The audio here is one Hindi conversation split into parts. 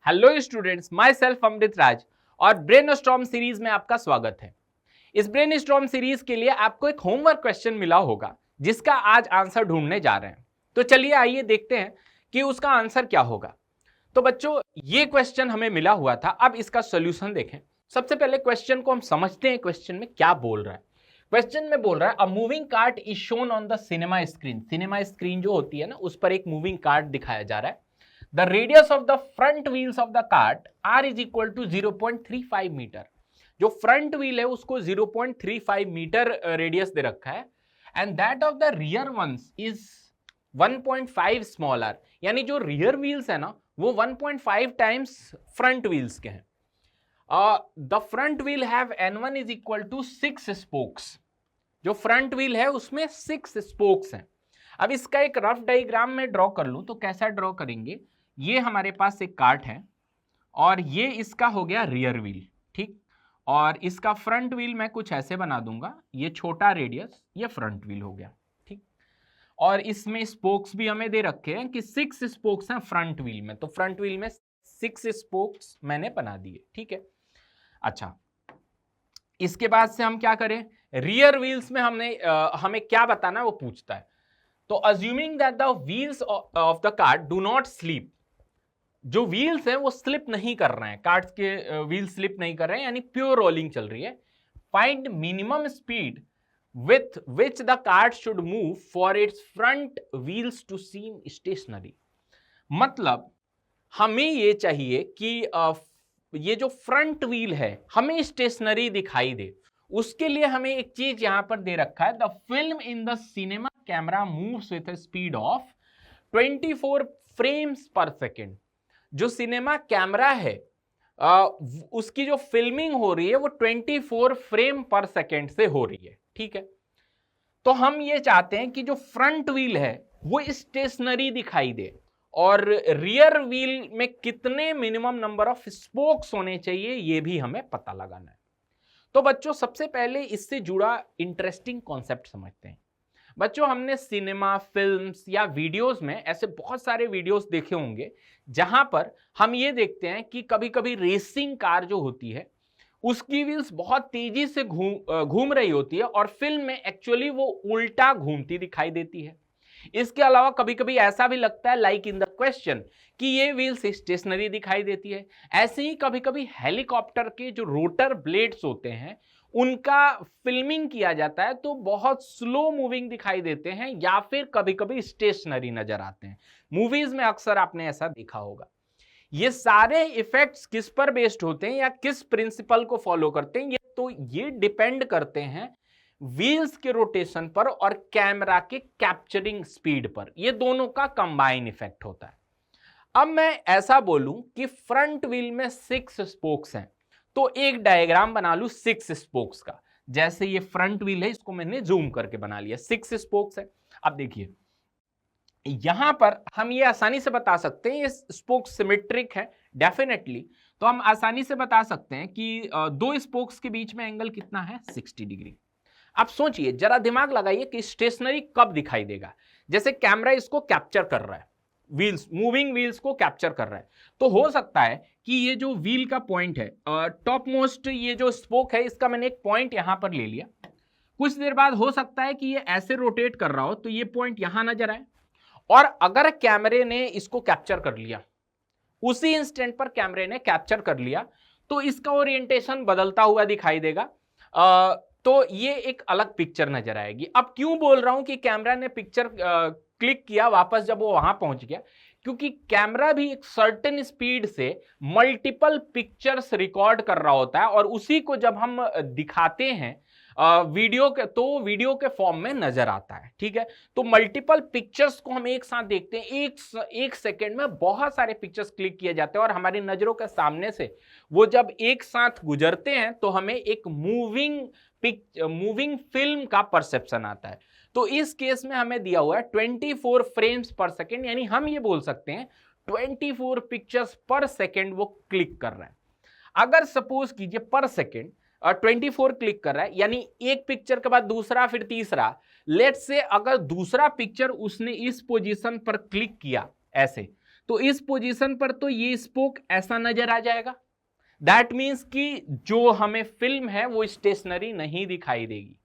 Hello students, my self Amrit Raj और ब्रेनस्टॉर्म सीरीज में आपका स्वागत है। इस ब्रेनस्टॉर्म सीरीज के लिए आपको एक होमवर्क क्वेश्चन मिला होगा जिसका आज आंसर ढूंढने जा रहे हैं। तो चलिए आइए देखते हैं कि उसका आंसर क्या होगा। तो बच्चों, ये क्वेश्चन हमें मिला हुआ था, अब इसका सोल्यूशन देखें। सबसे पहले क्वेश्चन को हम समझते हैं, क्वेश्चन में क्या बोल रहा है। क्वेश्चन में बोल रहा है a moving cart is shown on the cinema screen. Cinema screen जो होती है ना, उस पर एक मूविंग कार्ट दिखाया जा रहा है। The radius of the front wheels of the cart R is equal to 0.35 metre. जो फ्रंट व्हील है उसको 0.35 मीटर रेडियस दे रखा है, and that of the rear ones is 1.5 smaller. यानी जो रियर व्हील्स है ना वो 1.5 टाइम्स फ्रंट व्हील्स के हैं। The front wheel have N1 is equal to 6 spokes. जो फ्रंट व्हील है उसमें 6 स्पोक्स हैं। अब इसका एक रफ डायग्राम में ड्रॉ कर लूं तो कैसा ड्रॉ करेंगे। ये हमारे पास एक कार्ट है और ये इसका हो गया रियर व्हील, ठीक। और इसका फ्रंट व्हील मैं कुछ ऐसे बना दूंगा, ये छोटा रेडियस, ये फ्रंट व्हील हो गया, ठीक। और इसमें स्पोक्स भी हमें दे रखे हैं कि 6 स्पोक्स हैं फ्रंट व्हील में, तो फ्रंट व्हील में 6 स्पोक्स मैंने बना दिए, ठीक है। अच्छा, इसके बाद से हम क्या करें, रियर व्हील्स में हमें क्या बताना है वो पूछता है। तो assuming that the wheels of the cart do not slip. जो व्हील्स हैं वो स्लिप नहीं कर रहे हैं, कार्ट्स के व्हील स्लिप नहीं कर रहे हैं, यानी प्योर रोलिंग चल रही है। Find minimum speed with which the cart should move for its front wheels to seem stationary. मतलब हमें ये चाहिए कि ये जो फ्रंट व्हील है हमें स्टेशनरी दिखाई दे। उसके लिए हमें एक चीज यहां पर दे रखा है, the film in the cinema camera moves with speed of 24 frames पर सेकेंड। जो सिनेमा कैमरा है उसकी जो फिल्मिंग हो रही है वो 24 फ्रेम पर सेकेंड से हो रही है, ठीक है। तो हम ये चाहते हैं कि जो फ्रंट व्हील है वो स्टेशनरी दिखाई दे, और रियर व्हील में कितने मिनिमम नंबर ऑफ स्पोक्स होने चाहिए ये भी हमें पता लगाना है। तो बच्चों, सबसे पहले इससे जुड़ा इंटरेस्टिंग कॉन्सेप्ट समझते हैं। बच्चों, हमने सिनेमा, फिल्म्स या वीडियोस में ऐसे बहुत सारे वीडियोस देखे होंगे जहां पर हम ये देखते हैं कि कभी कभी रेसिंग कार जो होती है उसकी व्हील्स बहुत तेजी से घूम रही होती है और फिल्म में एक्चुअली वो उल्टा घूमती दिखाई देती है। इसके अलावा कभी कभी ऐसा भी लगता है, लाइक इन द क्वेश्चन, कि ये व्हील्स स्टेशनरी दिखाई देती है। ऐसे ही कभी कभी हेलीकॉप्टर के जो रोटर ब्लेड्स होते हैं उनका फिल्मिंग किया जाता है तो बहुत स्लो मूविंग दिखाई देते हैं, या फिर कभी कभी स्टेशनरी नजर आते हैं। मूवीज में अक्सर आपने ऐसा देखा होगा। ये सारे इफेक्ट्स किस पर बेस्ड होते हैं या किस प्रिंसिपल को फॉलो करते हैं, ये डिपेंड करते हैं व्हील्स के रोटेशन पर और कैमरा के कैप्चरिंग स्पीड पर। ये दोनों का कंबाइन इफेक्ट होता है। अब मैं ऐसा बोलूं कि फ्रंट व्हील में 6 स्पोक्स हैं, तो एक डायग्राम बना लूं 6 स्पोक्स का। जैसे ये फ्रंट व्हील है, इसको मैंने जूम करके बना लिया, 6 स्पोक्स है। अब देखिए यहां पर हम ये आसानी से बता सकते हैं, ये स्पोक सिमेट्रिक है डेफिनेटली। तो हम आसानी से बता सकते हैं कि 2 स्पोक्स के बीच में एंगल कितना है, 60 डिग्री। अब सोचिए, जरा दिमाग लगाइए कि स्टेशनरी कब दिखाई देगा। जैसे कैमरा इसको कैप्चर कर रहा है, व्हील्स, मूविंग व्हील्स को कैप्चर कर रहा है, तो हो सकता है कि ये जो व्हील का पॉइंट है, टॉप मोस्ट ये जो स्पोक है, इसका मैंने एक पॉइंट यहां पर ले लिया। कुछ देर बाद हो सकता है कि ये ऐसे रोटेट कर रहा हो तो ये पॉइंट यहां नजर आए, और अगर कैमरे ने इसको कैप्चर कर लिया, उसी इंस्टेंट पर कैमरे ने कैप्चर कर लिया, तो इसका ओरिएंटेशन बदलता हुआ दिखाई देगा। तो ये एक अलग पिक्चर नजर आएगी। अब क्यों बोल रहा हूं कि कैमरा ने पिक्चर क्लिक किया वापस जब वो वहां पहुंच गया, क्योंकि कैमरा भी एक सर्टेन स्पीड से मल्टीपल पिक्चर्स रिकॉर्ड कर रहा होता है, और उसी को जब हम दिखाते हैं वीडियो के, तो वीडियो के फॉर्म में नजर आता है, ठीक है। तो मल्टीपल पिक्चर्स को हम एक साथ देखते हैं, एक सेकेंड में बहुत सारे पिक्चर्स क्लिक किए जाते हैं, और हमारी नजरों के सामने से वो जब एक साथ गुजरते हैं तो हमें एक मूविंग फिल्म का परसेप्शन आता है। तो इस केस में हमें दिया हुआ है 24 फ्रेम्स पर सेकेंड, यानी हम ये बोल सकते हैं 24 पिक्चर्स पर सेकेंड वो क्लिक कर रहा है। अगर सपोज कीजिए पर सेकेंड 24 क्लिक कर रहा है, यानी एक पिक्चर के बाद दूसरा फिर तीसरा, लेट्स से अगर दूसरा पिक्चर उसने इस पोजीशन पर क्लिक किया ऐसे, तो तो इस पोजीशन पर तो ये स्पोक ऐसा नजर आ जाएगा। दैट मीन्स कि जो हमें फिल्म है वो स्टेशनरी नहीं दिखाई देगी।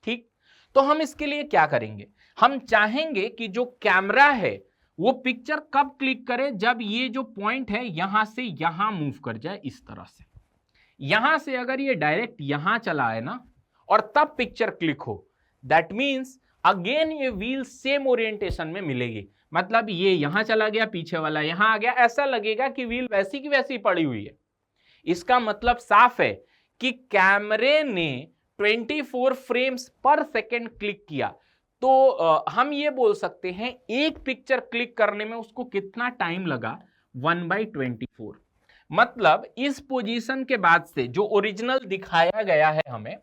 ठीक, तो हम इसके लिए क्या करेंगे, हम चाहेंगे कि जो कैमरा है वो पिक्चर कब क्लिक करे, जब ये जो पॉइंट है यहां से यहां मूव कर जाए इस तरह से। यहां से अगर ये डायरेक्ट यहां चला है ना और तब पिक्चर क्लिक हो, दैट मीन्स अगेन ये व्हील सेम ओरिएंटेशन में मिलेगी। मतलब ये यहां चला गया, पीछे वाला यहां आ गया, ऐसा लगेगा कि व्हील वैसी की वैसी पड़ी हुई है। इसका मतलब साफ है कि कैमरे ने 24 फ्रेम्स पर सेकेंड क्लिक किया। तो हम ये बोल सकते हैं एक पिक्चर क्लिक करने में उसको कितना टाइम लगा, 1/24। मतलब इस पोजीशन के बाद से जो ओरिजिनल दिखाया गया है हमें,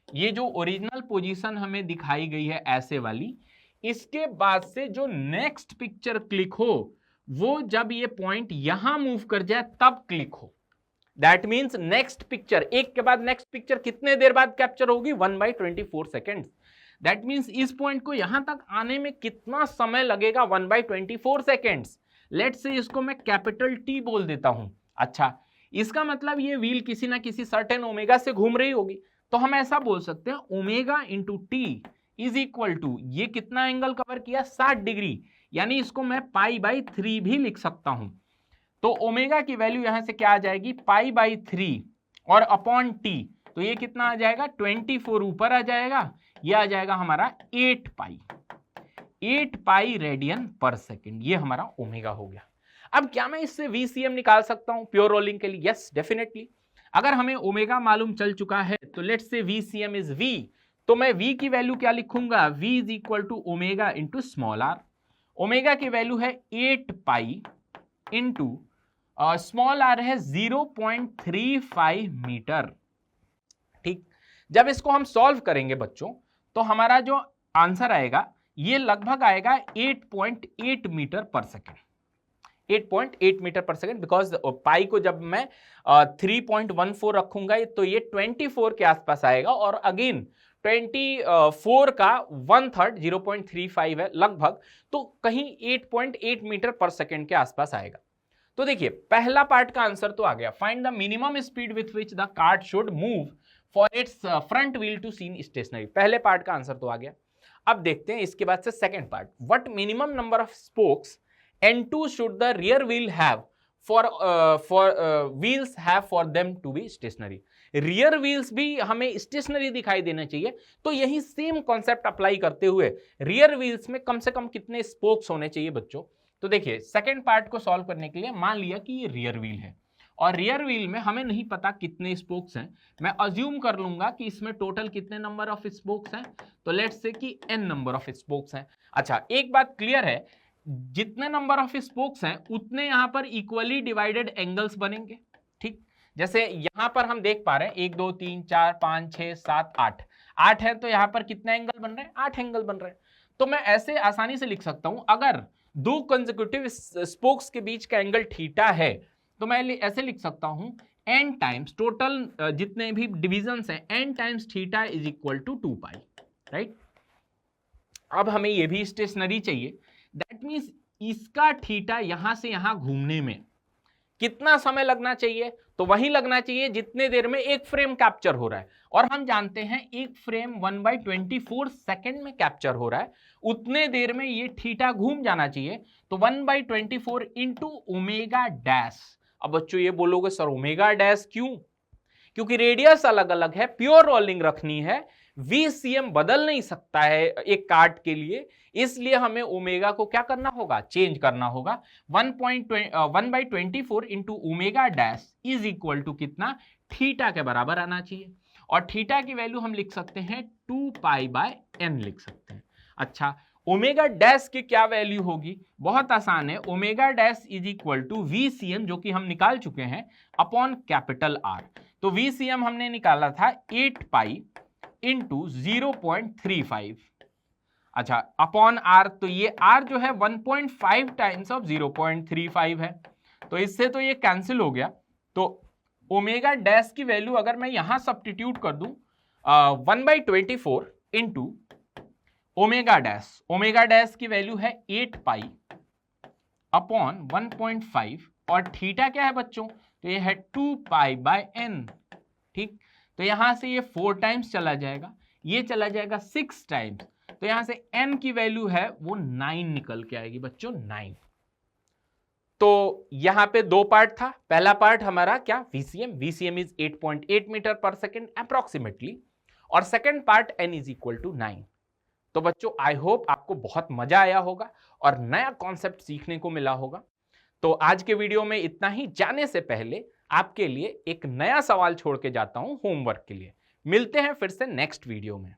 ये जो ओरिजिनल पोजीशन हमें दिखाई गई है ऐसे वाली, इसके बाद से जो नेक्स्ट पिक्चर क्लिक हो वो जब ये पॉइंट यहां मूव कर जाए तब क्लिक हो। दैट मीन्स नेक्स्ट पिक्चर, एक के बाद नेक्स्ट पिक्चर कितने देर बाद कैप्चर होगी, 1/24 सेकेंड्स। दैट मीन्स इस पॉइंट को यहां तक आने में कितना समय लगेगा, 1/24 सेकेंड्स। लेट्स से इसको मैं कैपिटल टी बोल देता हूं। अच्छा, इसका मतलब ये व्हील किसी ना किसी सर्टेन ओमेगा से घूम रही होगी, तो हम ऐसा बोल सकते हैं omega into T is equal to, ये कितना एंगल कवर किया, 60 डिग्री, यानी इसको मैं π/3 भी लिख सकता हूं। तो ओमेगा की वैल्यू यहां से क्या आ जाएगी, π/3 और अपॉन टी, तो ये कितना आ जाएगा, 24 ऊपर आ जाएगा, ये आ जाएगा हमारा 8 पाई रेडियन पर सेकेंड, ये हमारा ओमेगा हो गया। अब क्या मैं इससे VCM निकाल सकता हूं प्योर रोलिंग के लिए? Yes, definitely. अगर हमें ओमेगा मालूम चल चुका है तो let's say VCM is V, तो मैं V की वैल्यू क्या लिखूंगा, V is equal to omega into small r। Omega की वैल्यू है 8 पाई इंटू स्मॉल r है 0.35 मीटर। ठीक, जब इसको हम सॉल्व करेंगे बच्चों तो हमारा जो आंसर आएगा ये लगभग आएगा 8.8 metre per second, 8.8 metre per second, because पाई को जब मैं 3.14 रखूंगा तो ये 24 के आसपास आएगा, और अगेन 24 का 1/3 0.35 है लगभग, तो कहीं 8.8 मीटर पर सेकेंड के आसपास आएगा। तो देखिए पहला पार्ट का आंसर तो आ गया, find the minimum speed with which the cart should move for its front wheel to seen stationary. पहले पार्ट का आंसर तो आ गया। अब देखते हैं इसके बाद से second part, what minimum number of spokes N2 should the rear wheel have for wheels have for them to be stationary। rear wheels भी हमें stationary दिखाई देना चाहिए, तो यही सेम कॉन्सेप्ट अप्लाई करते हुए rear wheels में कम से कम कितने स्पोक्स होने चाहिए बच्चों। तो देखिए सेकंड पार्ट को सॉल्व करने के लिए मान लिया कि ये रियर व्हील है और रियर व्हील में हमें नहीं पता कितने स्पोक्स हैं, मैं अज्यूम कर लूंगा कि इसमें टोटल कितने नंबर ऑफ स्पोक्स हैं, तो लेट्स से कि n नंबर ऑफ स्पोक्स हैं। अच्छा, एक बात क्लियर है, जितने नंबर ऑफ स्पोक्स हैं उतने यहां पर इक्वली डिवाइडेड एंगल्स बनेंगे। ठीक, जैसे यहां पर हम देख पा रहे हैं 1 2 3 4 5 6 7 8 है, तो यहां पर कितने एंगल बन रहे हैं, 8 एंगल बन रहे हैं। तो मैं ऐसे आसानी से लिख सकता हूं, अगर दो कंसेक्यूटिव स्पोक्स के बीच का एंगल थीटा है तो मैं ऐसे लिख सकता हूं n टाइम्स टोटल जितने भी डिविजन्स हैं n times theta is equal to 2 pi, right. अब हमें ये भी स्टेशनरी चाहिए, दैट मीन्स इसका थीटा यहां से यहां घूमने में कितना समय लगना चाहिए, तो वही लगना चाहिए जितने देर में एक फ्रेम कैप्चर हो रहा है, और हम जानते हैं एक फ्रेम 1/24 सेकेंड में कैप्चर हो रहा है, उतने देर में ये थीटा घूम जाना चाहिए, तो 1/24 इंटू ओमेगा डैश। अब बच्चों ये बोलोगे सर ओमेगा डैश क्यों, क्योंकि रेडियस अलग अलग है, प्योर रोलिंग रखनी है, VCM बदल नहीं सकता है एक कार्ट के लिए, इसलिए हमें ओमेगा को क्या करना होगा, चेंज करना होगा। 1/24 into omega dash is equal to कितना, थीटा के बराबर आना चाहिए, और थीटा की वैल्यू हम लिख सकते हैं 2 π/n लिख सकते हैं। अच्छा, ओमेगा डैश की क्या वैल्यू होगी, बहुत आसान है, omega dash is equal to VCM जो कि हम निकाल चुके हैं अपॉन कैपिटल R। तो VCM हमने निकाला था 8 पाई इंटू 0.35, अच्छा अपॉन R, तो ये R जो है 1.5 टाइम्स ऑफ 0.35 है, तो इससे तो ये कैंसिल हो गया। तो ओमेगा डैश की वैल्यू अगर मैं यहां सब्स्टिट्यूट कर दूं 1/24 इंटू ओमेगा डैश की वैल्यू है 8 पाई अपॉन 1.5 और थीटा क्या है बच्चों, तो ये है 2π/n। ठीक, तो यहां से ये 4 टाइम्स चला जाएगा, ये चला जाएगा 6 टाइम्स, तो यहां से n की वैल्यू है वो 9 निकल के आएगी बच्चों, 9। तो यहां पे दो पार्ट था, पहला पार्ट हमारा क्या, VCM is 8.8 metre per second approximately, और second part n is equal to 9। तो बच्चों आई होप आपको बहुत मजा आया होगा और नया कॉन्सेप्ट सीखने को मिला होगा। तो आज के वीडियो में इतना ही। जाने से पहले आपके लिए एक नया सवाल छोड़ के जाता हूं होमवर्क के लिए। मिलते हैं फिर से नेक्स्ट वीडियो में।